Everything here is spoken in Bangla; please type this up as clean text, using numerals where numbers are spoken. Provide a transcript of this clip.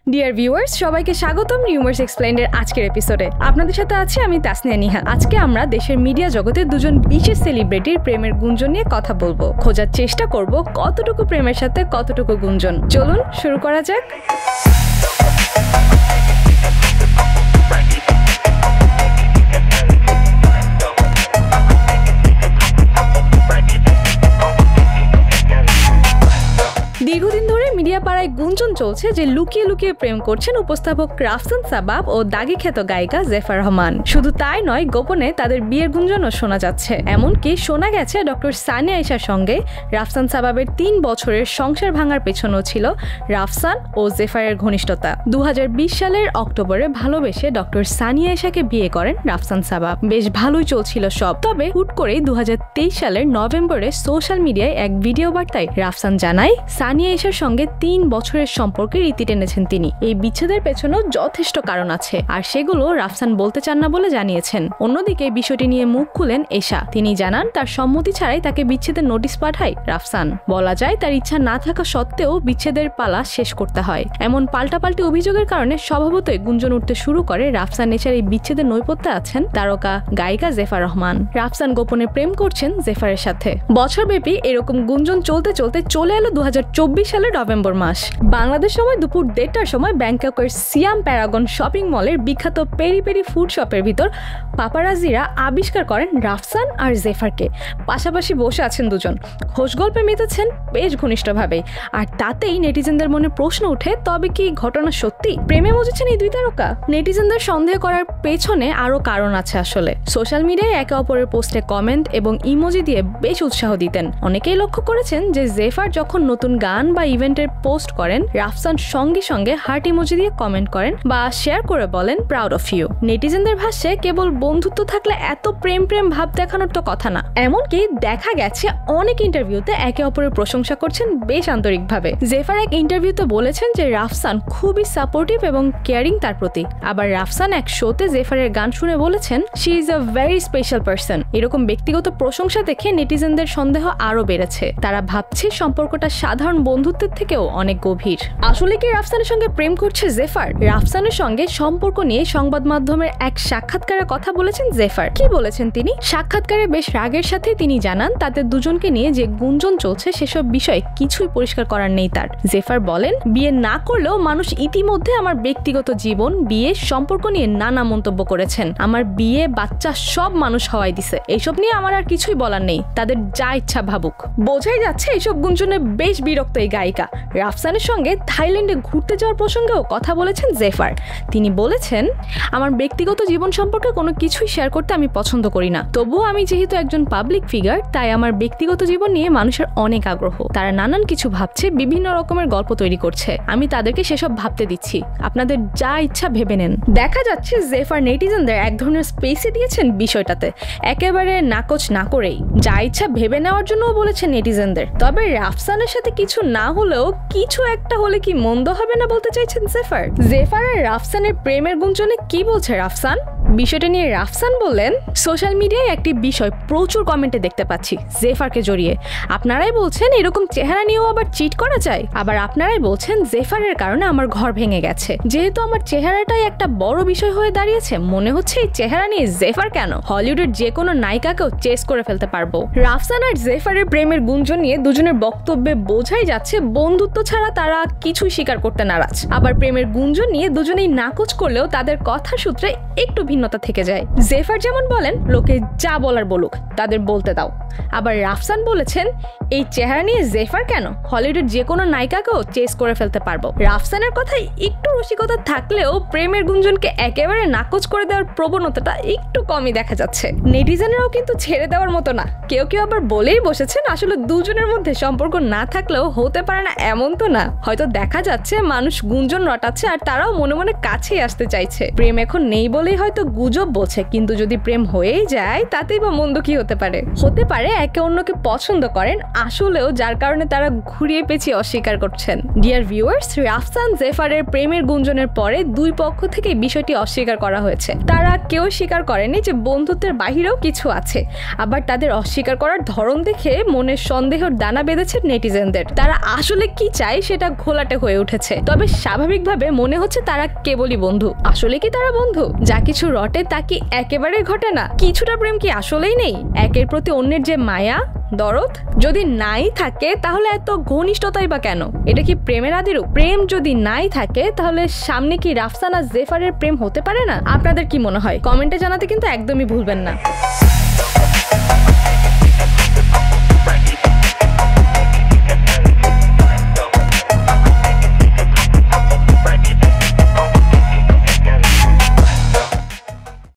ডিয়ার ভিউয়ার্স, সবাইকে স্বাগতম রিউমার্স এক্সপ্লেইন্ডের আজকের এপিসোডে। আপনাদের সাথে আছি আমি তাসনিয়া নিহা। আজকে আমরা দেশের মিডিয়া জগতে দুজন বিশেষ সেলিব্রিটির প্রেমের গুঞ্জন নিয়ে কথা বলবো। খোঁজার চেষ্টা করব কতটুকু প্রেমের সাথে কতটুকু গুঞ্জন। চলুন শুরু করা যাক। দীর্ঘদিন ধরে মিডিয়া পাড়ায় গুঞ্জন চলছে যে লুকিয়ে লুকিয়ে প্রেম করছেন উপস্থাপক রাফসান সাবাব ও দাগি খ্যাত গায়িকা জেফার রহমান। শুধু তাই নয়, গোপনে তাদের বিয়ের গুঞ্জনও শোনা যাচ্ছে। এমনকি শোনা গেছে ডক্টর সানিয়া আয়েশার সঙ্গে রাফসান সাবাবের 3 বছরের সংসার ভাঙার পেছনেও ছিল রাফসান ও জেফারের ঘনিষ্ঠতা। 2020 সালের অক্টোবরে ভালোবেসে ডক্টর সানিয়া আয়েশাকে বিয়ে করেন রাফসান সাবাব। বেশ ভালোই চলছিল সব। তবে হুট করেই 2023 সালের নভেম্বরে সোশ্যাল মিডিয়ায় এক ভিডিও বার্তায় রাফসান জানায় সানিয়া আয়েশার সঙ্গে 3 বছরের সম্পর্কে রীতি টেনেছেন তিনি। এই বিচ্ছেদের পেছনেও যথেষ্ট কারণ আছে, আর সেগুলো রাফসান বলতে চান না বলে জানিয়েছেন। অন্যদিকে বিষয়টি নিয়ে মুখ খুলেন এশা। তিনি জানান তার সম্মতি ছাড়াই তাকে বিচ্ছেদের নোটিশ পাঠায় রাফসান। বলা যায় তার ইচ্ছা না থাকা সত্ত্বেও বিচ্ছেদের পালা শেষ করতে হয়। এমন পাল্টাপাল্টি অভিযোগের কারণে স্বভাবতই গুঞ্জন উঠতে শুরু করে রাফসান এশার এই বিচ্ছেদের নৈপথ্যে আছেন তারকা গায়িকা জেফার রহমান। রাফসান গোপনে প্রেম করছেন জেফারের সাথে। বছরব্যাপী এরকম গুঞ্জন চলতে চলতে চলে এলো 2024 সালের নভেম্বর মাস। বাংলাদেশ সময় দুপুর 1:30টার সময় ব্যাংককের সিয়াম প্যারাগন শপিং মলের বিখ্যাত পেরি পেরি ফুড শপের ভিতর পাপারাজিরা আবিষ্কার করেন রাফসান আর জেফারকে। পাশাপাশি বসে আছেন দুজন, খোশ গল্পে মেতেছেন বেশ ঘনিষ্ঠভাবে। আর তাতেই নেটিজেনদের মনে প্রশ্ন উঠে, তবে কি ঘটনা সত্যি? প্রেমে মজেছেন এই দুই তারকা? নেটিজেনদের সন্দেহ করার পেছনে আরো কারণ আছে। আসলে সোশ্যাল মিডিয়ায় একে অপরের পোস্টে কমেন্ট এবং ইমোজি দিয়ে বেশ উৎসাহ দিতেন। অনেকেই লক্ষ্য করেছেন যে জেফার যখন নতুন গান বা ইভেন্টের পোস্ট করেন, রাফসান সঙ্গে সঙ্গে হার্ট ইমোজি দিয়ে কমেন্ট করেন বা শেয়ার করে বলেন প্রাউড অফ ইউ। নেটিজেনদের ভাষ্যে কেবল বন্ধুত্ব থাকলে এত প্রেম প্রেম ভাব দেখানোর তো কথা না। এমনকি দেখা গেছে অনেক ইন্টারভিউতে একে অপরের প্রশংসা করছেন বেশ আন্তরিকভাবে। জেফার এক ইন্টারভিউতে বলেছেন যে রাফসান খুবই সাপোর্টিভ এবং কেয়ারিং তার প্রতি। আবার রাফসান এক শোতে জেফারের গান শুনে বলেছেন she is a very special person. এরকম ব্যক্তিগত প্রশংসা দেখে নেটিজেনদের সন্দেহ আরো বেড়েছে। তারা ভাবছে সম্পর্কটা সাধারণ বন্ধুত্বের থেকেও অনেক গভীর। আসলে কি রাফসানের সঙ্গে প্রেম করছে জেফার? রাফসানের সঙ্গে সম্পর্ক নিয়ে সংবাদ মাধ্যমের এক সাক্ষাৎকারে কথা বলেছেন জেফার। কি বলেছেন তিনি? সাক্ষাৎকারে বেশ রাগের সাথে তিনি জানান তাদের দুজনকে নিয়ে যে গুঞ্জন চলছে সেসব বিষয়ে কিছুই পরিষ্কার করার নেই তার। জেফার বলেন, বিয়ে না করলেও মানুষ ইতিমধ্যে আমার ব্যক্তিগত জীবন, বিয়ে, সম্পর্ক নিয়ে নানা মন্তব্য করেছেন। আমার বিয়ে, বাচ্চা সব মানুষ হওয়াই দিছে। এইসব নিয়ে আমার আর কিছুই বলার নেই, তাদের যা ইচ্ছা ভাবুক। বোঝাই যাচ্ছে এইসব গুঞ্জনে বেশ বিরক্ত এই গায়িকা। রাফসানের সঙ্গে থাইল্যান্ডে ঘুরতে যাওয়ার প্রসঙ্গেও কথা বলেছেন জেফার। তিনি বলেছেন, আমার ব্যক্তিগত জীবন সম্পর্কে কোনো কিছুই শেয়ার করতে আমি পছন্দ করি না। তবুও আমি যেহেতু একজন পাবলিক ফিগার, তাই আমার ব্যক্তিগত জীবন নিয়ে মানুষের অনেক আগ্রহ। তারা নানান কিছু ভাবছে, বিভিন্ন রকমের গল্প তৈরি করছে। আমি তাদেরকে সেসব ভাবতে দিচ্ছি। আপনাদের যা ইচ্ছা ভেবে নেন। দেখা যাচ্ছে জেফার নেটিজেনদের এক ধরনের স্পেসে দিয়েছেন বিষয়টাতে, একেবারে নাকচ না করেই যা ইচ্ছা ভেবে নেওয়ার জন্যও বলেছেন নেটিজেনদের। তবে রাফসানের সাথে কিছু না হলেও কিছু একটা হলে কি মন্দ হবে না বলতে চাইছেন জেফার। জেফার আর রাফসানের প্রেমের গুঞ্জনে কি বলছে রাফসান? বিষয়টা নিয়ে রাফসান বললেন, সোশ্যাল মিডিয়ায় একটি বিষয় প্রচুর কমেন্টে দেখতে পাচ্ছি জেফারকে জড়িয়ে। আপনারাই বলছেন এরকম চেহারা নিয়েও আবার চিট করা যায়। আবার আপনারাই বলছেন জেফারের কারণে আমার ঘর ভেঙে গেছে। যেহেতু আমার চেহারাটাই একটা বড় বিষয় হয়ে দাঁড়িয়েছে, মনে হচ্ছে এই চেহারা নিয়ে জেফার কেন, হলিউডের যে কোনো নায়িকাকেও চেস করে ফেলতে পারবো। রাফসান আর জেফারের প্রেমের গুঞ্জন নিয়ে দুজনের বক্তব্যে বোঝাই যাচ্ছে বন্ধুত্ব ছাড়া তারা কিছুই স্বীকার করতে নারাজ। আবার প্রেমের গুঞ্জন নিয়ে দুজনেই নাকচ করলেও তাদের কথা সূত্রে একটু ভিন্নতা থেকে যায়। জেফার যেমন বলেন, লোকে যা বলার বলুক, তাদের বলতে দাও। আবার রাফসান বলেছেন, এই চেহারা নিয়ে জেফার কেন, হলিউডের যে কোনো নায়িকাকেও চেস করে ফেলতে পারবো। রাফসানের কথায় একটু রসিকতা থাকলেও প্রেমের গুঞ্জনকে একেবারে নাকচ করে দেওয়ার প্রবণতাটা একটু কমই দেখা যাচ্ছে। নেটিজেনরাও কিন্তু ছেড়ে দেওয়ার মতো না। কেউ কেউ আবার বলেই বসেছেন আসলে দুজনের মধ্যে সম্পর্ক না থাকলেও হতে পারে না, এমন তো না। হয়তো দেখা যাচ্ছে মানুষ গুঞ্জন রটাচ্ছে আর তারাও মনে মনে কাছেই আসতে চাইছে। প্রেম এখন নেই বলেই হয়তো গুজব বলছে, কিন্তু যদি প্রেম হয়েই যায় তাতেই বা মন্দ কি হতে পারে? হতে পারে একে অন্যকে পছন্দ করেন আসলেও, যার কারণে তারা ঘুরিয়ে পেঁচিয়ে অস্বীকার করছেন। ডিয়ার ভিউয়ার্স, রাফসান জেফারের প্রেমের গুঞ্জনের পরে দুই পক্ষ থেকে বিষয়টি অস্বীকার করা হয়েছে। তারা কেউ স্বীকার করেনি যে বন্ধুত্বের বাহিরেও কিছু আছে। আবার তাদের অস্বীকার করার ধরন দেখে মনে সন্দেহের দানা বেঁধেছে নেটিজেনদের। তারা আসলে কি চায় সেটা ঘোলাটে হয়ে উঠেছে। তবে স্বাভাবিকভাবে মনে হচ্ছে তারা কেবলই বন্ধু। আসলে কি তারা বন্ধু? যা কিছু রটে তা কি একেবারে ঘটে না? কিছুটা প্রেম কি আসলেই নেই? একের প্রতি অন্যের যে মায়া, দরদ যদি নাই থাকে তাহলে এত ঘনিষ্ঠতাই বা কেন? এটা কি প্রেমের আদিরূপ? প্রেম যদি নাই থাকে তাহলে সামনে কি রাফসান আর জেফারের প্রেম হতে পারে না? আপনাদের কি মনে হয়? কমেন্টে জানাতে কিন্তু একদমই ভুলবেন না।